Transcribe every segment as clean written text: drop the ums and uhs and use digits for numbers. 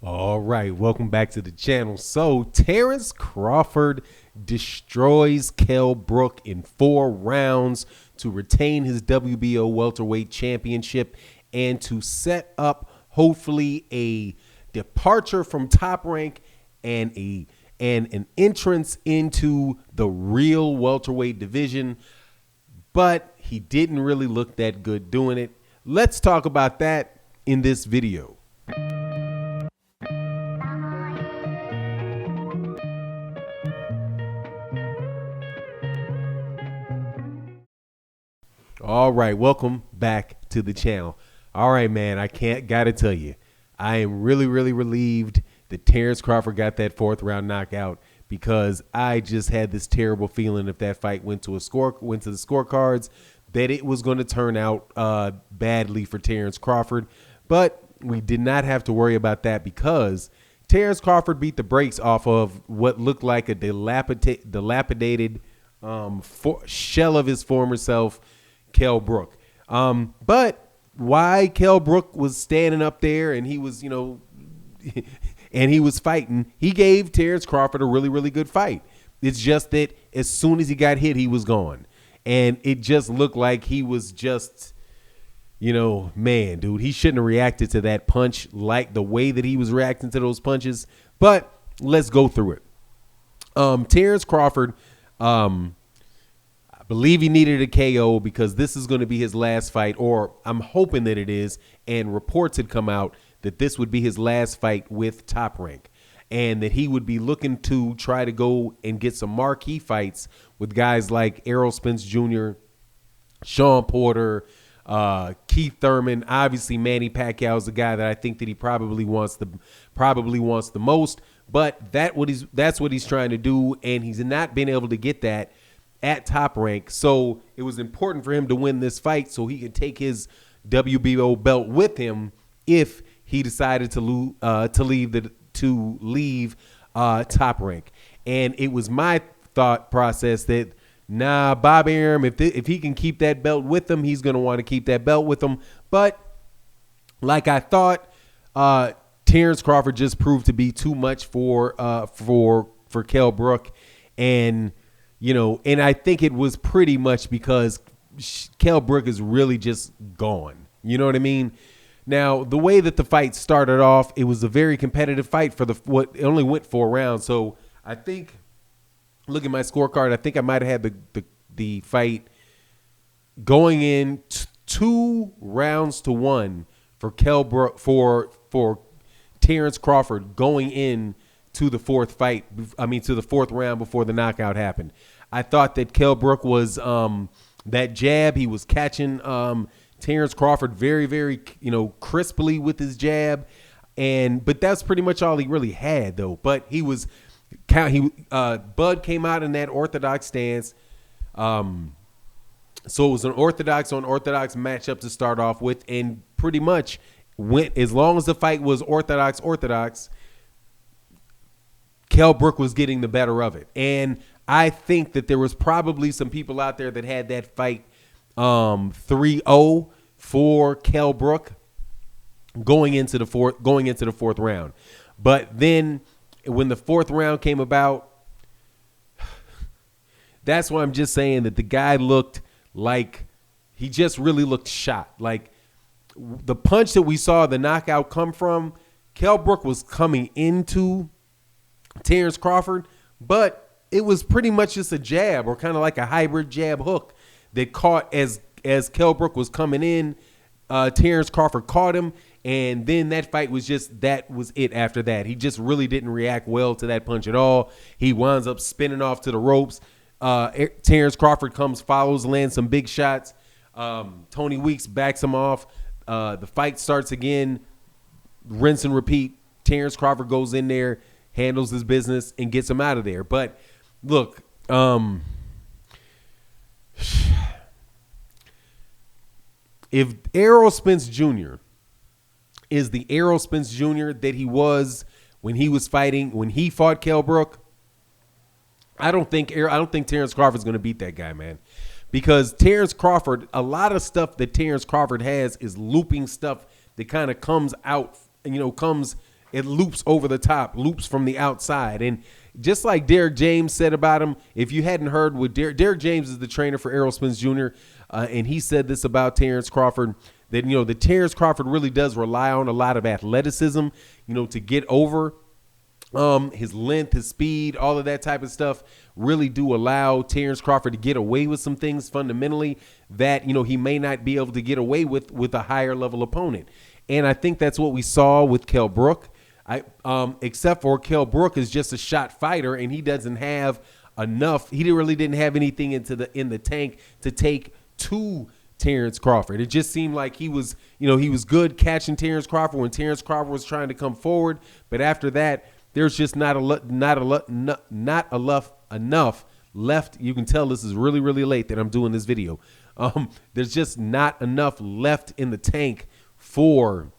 All right, welcome back to the channel. So, Terence Crawford destroys Kell Brook in 4 rounds to retain his WBO welterweight championship and to set up hopefully a departure from Top Rank and an entrance into the real welterweight division. But he didn't really look that good doing it. Let's talk about that in this video. All right, welcome back to the channel. All right, man, gotta tell you, I am really relieved that Terence Crawford got that 4th round knockout, because I just had this terrible feeling if that fight went to the scorecards that it was going to turn out badly for Terence Crawford. But we did not have to worry about that, because Terence Crawford beat the brakes off of what looked like a dilapidated shell of his former self, Kell Brook. But why Kell Brook was standing up there and he was, and he was fighting, he gave Terence Crawford a really good fight. It's just that as soon as he got hit, he was gone. And it just looked like he was just, man, dude, he shouldn't have reacted to that punch like the way that he was reacting to those punches. But let's go through it. Terence Crawford, I believe he needed a KO because this is going to be his last fight, or I'm hoping that it is, and reports had come out that this would be his last fight with Top Rank, and that he would be looking to try to go and get some marquee fights with guys like Errol Spence Jr., Sean Porter, Keith Thurman. Obviously, Manny Pacquiao is the guy that I think that he probably wants the most. But that's what he's trying to do, and he's not been able to get that at Top Rank. So it was important for him to win this fight so he could take his WBO belt with him if he decided to leave Top Rank. And it was my thought process that, nah, Bob Arum, if he can keep that belt with him, he's going to want to keep that belt with him. But like I thought, Terence Crawford just proved to be too much for Kell Brook. And and I think it was pretty much because Kell Brook is really just gone. You know what I mean? Now, the way that the fight started off, it was a very competitive fight it only went 4 rounds. So I think, look at my scorecard, I think I might have had the fight going in 2 rounds to 1 for Kell Brook, for Terence Crawford going in to the 4th round before the knockout happened. I thought that Kell Brook was that jab, he was catching Terence Crawford very crisply with his jab, but that's pretty much all he really had though. But Bud came out in that orthodox stance. So it was an orthodox on orthodox matchup to start off with, and pretty much went, as long as the fight was orthodox, Kell Brook was getting the better of it. And I think that there was probably some people out there that had that fight 3-0 for Kell Brook going into the 4th round. But then when the 4th round came about, that's why I'm just saying that the guy looked like he just really looked shot. Like the punch that we saw the knockout come from, Kell Brook was coming into Terence Crawford, but it was pretty much just a jab, or kind of like a hybrid jab hook that caught as Kell Brook was coming in. Terence Crawford caught him, and then that fight was that was it after that. He just really didn't react well to that punch at all. He winds up spinning off to the ropes. Terence Crawford follows, lands some big shots. Tony Weeks backs him off. The fight starts again, rinse and repeat. Terence Crawford goes in there, handles his business, and gets him out of there. But look, if Errol Spence Jr. is the Errol Spence Jr. that he was when he fought Kell Brook, I don't think Terence Crawford's going to beat that guy, man. Because Terence Crawford, a lot of stuff that Terence Crawford has is looping stuff that kind of comes out, it loops over the top, loops from the outside. And just like Derek James said about him, if you hadn't heard what Derek James is the trainer for Errol Spence Jr., and he said this about Terence Crawford, that, the Terence Crawford really does rely on a lot of athleticism, to get over. His length, his speed, all of that type of stuff really do allow Terence Crawford to get away with some things fundamentally that, he may not be able to get away with a higher level opponent. And I think that's what we saw with Kell Brook. Except for Kell Brook is just a shot fighter, and he doesn't have enough. He really didn't have anything in the tank to take to Terence Crawford. It just seemed like he was good catching Terence Crawford when Terence Crawford was trying to come forward. But after that, there's just not enough left. You can tell this is really, really late that I'm doing this video. There's just not enough left in the tank for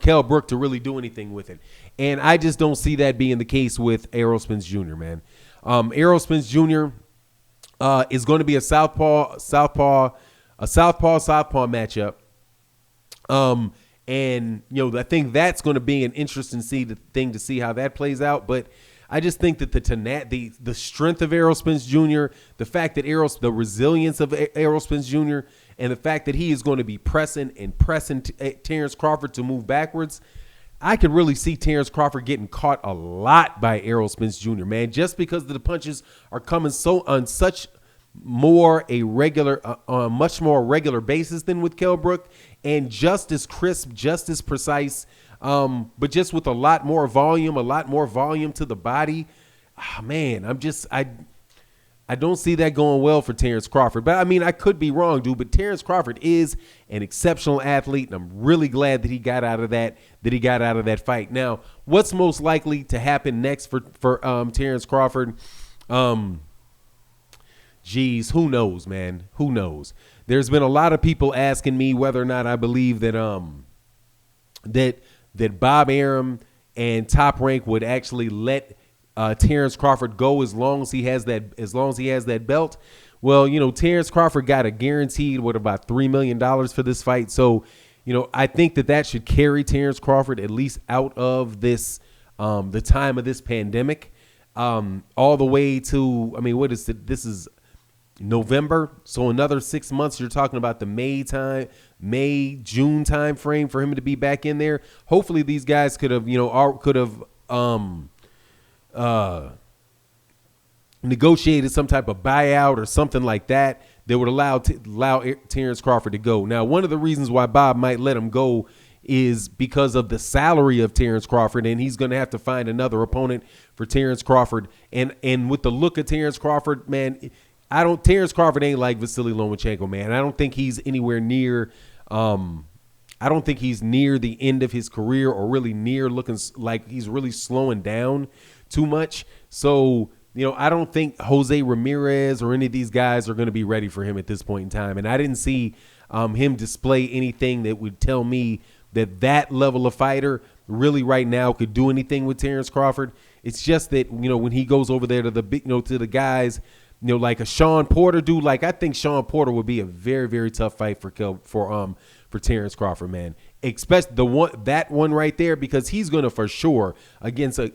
Kell Brook to really do anything with it. And I just don't see that being the case with Errol Spence Jr., man. Errol Spence Jr. Is going to be a southpaw matchup. And, I think that's going to be an interesting thing to see how that plays out. But I just think that the strength of Errol Spence Jr., the fact that the resilience of Errol Spence Jr., and the fact that he is going to be pressing Terence Crawford to move backwards, I could really see Terence Crawford getting caught a lot by Errol Spence Jr., man, just because the punches are coming on such much more regular basis than with Kell Brook, and just as crisp, just as precise, but just with a lot more volume to the body. Oh, man, I don't see that going well for Terence Crawford. But, I could be wrong, dude, but Terence Crawford is an exceptional athlete, and I'm really glad that he got out of that fight. Now, what's most likely to happen next for Terence Crawford? Geez, who knows, man? Who knows? There's been a lot of people asking me whether or not I believe that that Bob Arum and Top Rank would actually let Terence Crawford go as long as he has that belt. Well, Terence Crawford got a guaranteed about $3 million for this fight. So, I think that should carry Terence Crawford at least out of this the time of this pandemic, all the way to what is it? This is November, so another 6 months. You're talking about the May-June time frame for him to be back in there. Hopefully, these guys could have negotiated some type of buyout or something like that would allow Terence Crawford to go. Now, one of the reasons why Bob might let him go is because of the salary of Terence Crawford, and he's going to have to find another opponent for Terence Crawford. And with the look of Terence Crawford, man, Terence Crawford ain't like Vasily Lomachenko, man. I don't think he's anywhere near. I don't think he's near the end of his career, or really near looking like he's really slowing down too much. So, I don't think Jose Ramirez or any of these guys are going to be ready for him at this point in time. And I didn't see him display anything that would tell me that level of fighter really right now could do anything with Terence Crawford. It's just that, when he goes over there to the big, to the guys, like a Sean Porter dude, I think Sean Porter would be a very, very tough fight for Terence Crawford, man. Especially that one right there, because he's gonna for sure against the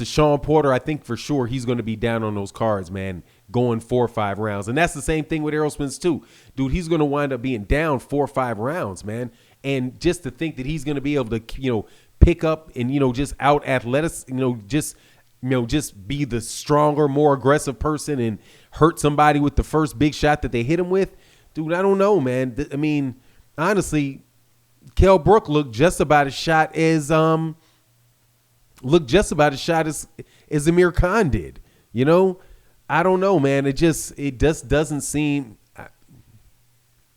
Sean Porter. I think for sure he's gonna be down on those cards, man, going 4 or 5 rounds, and that's the same thing with Errol Spence too, dude. He's gonna wind up being down 4 or 5 rounds, man, and just to think that he's gonna be able to pick up and just out athletic, just be the stronger, more aggressive person and hurt somebody with the first big shot that they hit him with. Dude, I don't know, man. Honestly, Kell Brook looked just about as shot as Amir Khan did. I don't know, man. It just doesn't seem.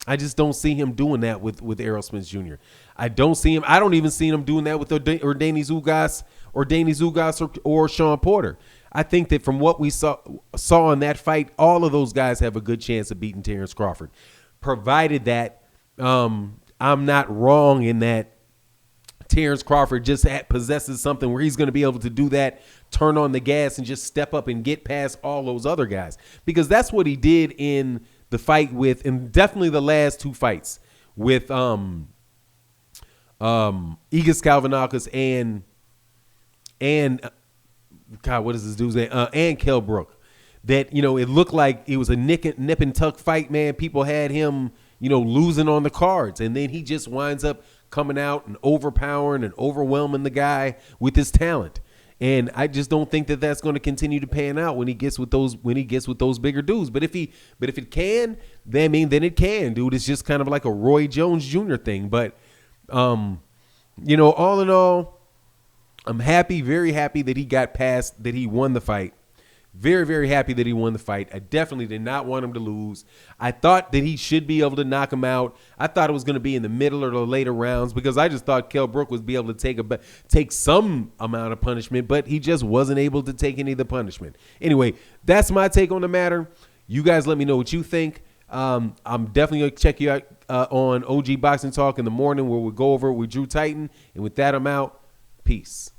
I just don't see him doing that with Errol Spence Jr. I don't see him. I don't even see him doing that with Danny Zugas or Sean Porter. I think that from what we saw in that fight, all of those guys have a good chance of beating Terence Crawford, provided that I'm not wrong in that Terence Crawford just possesses something where he's going to be able to do that, turn on the gas, and just step up and get past all those other guys. Because that's what he did in the fight and definitely the last 2 fights with Igis Kalvanakis and God, what is this dude's name? And Kell Brook. That, you know, it looked like it was a nip and tuck fight, man. People had him, you know, losing on the cards. And then he just winds up coming out and overpowering and overwhelming the guy with his talent. And I just don't think that that's going to continue to pan out when he gets with those bigger dudes. But if it can, then it can, dude. It's just kind of like a Roy Jones Jr. thing. But you know, all in all, I'm happy, very happy that he got past, that he won the fight. Very, very happy that he won the fight. I definitely did not want him to lose. I thought that he should be able to knock him out. I thought it was going to be in the middle or the later rounds because I just thought Kell Brook would be able to take some amount of punishment, but he just wasn't able to take any of the punishment. Anyway, that's my take on the matter. You guys let me know what you think. I'm definitely going to check you out on OG Boxing Talk in the morning where we'll go over it with Drew Titan. And with that, I'm out. Peace.